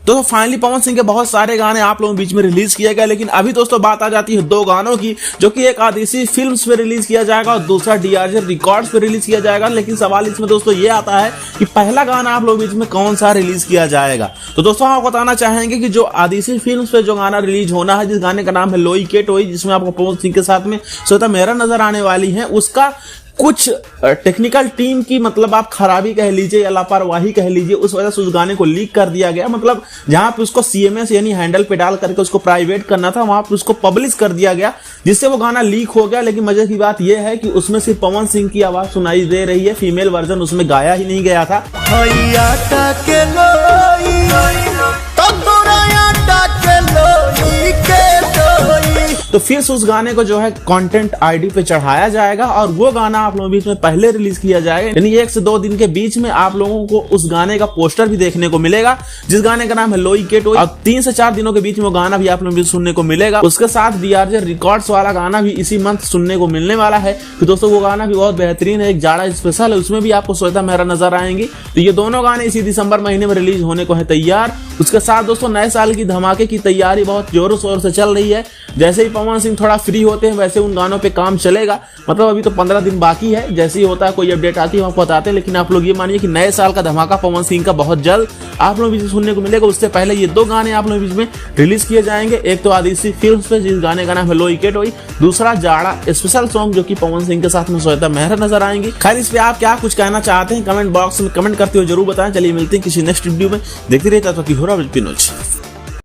दोस्तों फाइनली पवन सिंह के बहुत सारे गाने आप लोगों के बीच में रिलीज किए गए, लेकिन अभी दोस्तों बात आ जाती है दो गानों की, जो कि एक आदिशि फिल्म्स पे रिलीज किया जाएगा और दूसरा डीआरजे रिकॉर्ड्स पे रिलीज किया जाएगा। लेकिन सवाल इसमें दोस्तों ये आता है कि पहला गाना आप लोगों के बीच में कौन सा रिलीज किया जाएगा। तो दोस्तों आप बताना चाहेंगे कि जो आदिशि फिल्म्स पे जो गाना रिलीज होना है, जिस गाने का नाम है लोई के टोई, जिसमें आपको पवन सिंह के साथ में श्वेता मेहरा नजर आने वाली है, उसका कुछ टेक्निकल टीम की मतलब आप खराबी कह लीजिए या लापरवाही कह लीजिए, उस वजह से उस गाने को लीक कर दिया गया। मतलब जहां पे उसको सीएमएस यानी हैंडल पे डाल करके उसको प्राइवेट करना था, वहां पे उसको पब्लिश कर दिया गया, जिससे वो गाना लीक हो गया। लेकिन मजे की बात यह है कि उसमें सिर्फ पवन सिंह की आवाज सुनाई दे रही है, फीमेल वर्जन उसमें गाया ही नहीं गया था। तो फिर से उस गाने को जो है कंटेंट आईडी पे चढ़ाया जाएगा और वो गाना आप लोगों के बीच में पहले रिलीज किया जाएगा, यानी 1 से 2 दिन के बीच में आप लोगों को उस गाने का पोस्टर भी देखने को मिलेगा, जिस गाने का नाम है लोई के टोई। और 3 से 4 दिनों के बीच में वो गाना भी आप लोगों को सुनने को मिलेगा। उसके साथ डीआरजे रिकॉर्ड्स वाला गाना भी इसी मंथ सुनने को मिलने वाला है। तो दोस्तों वो गाना भी बहुत बेहतरीन है, एक जाड़ा स्पेशल है, उसमें भी आपको श्वेता मेहरा नजर आएंगी। तो ये दोनों गाने इसी दिसंबर महीने में रिलीज होने को है तैयार। उसके साथ दोस्तों नए साल की धमाके की तैयारी बहुत जोरों शोर से चल रही है। जैसे ही पवन सिंह थोड़ा फ्री होते हैं वैसे उन गानों पे काम चलेगा। मतलब अभी तो 15 दिन बाकी है, जैसे ही होता है कोई अपडेट आती है हम आपको बताते हैं। लेकिन आप लोग ये मानिए कि नए साल का धमाका पवन सिंह का बहुत जल्द आप लोग बीच में सुनने को मिलेगा। उससे पहले ये 2 गाने आप लोग बीच में रिलीज किए जाएंगे। एक तो आदिशि फिल्म्स पे जिस गाने का नाम है लोई के टोई, दूसरा जाड़ा स्पेशल सॉन्ग जो कि पवन सिंह के साथ में श्वेता मेहरा नजर आएंगी। खैर इस पे आप क्या कुछ कहना चाहते हैं कमेंट बॉक्स में कमेंट करते हुए जरूर बताएं। चलिए मिलते हैं किसी नेक्स्ट वीडियो में, देखते रहिए तब तक की हो रहा है।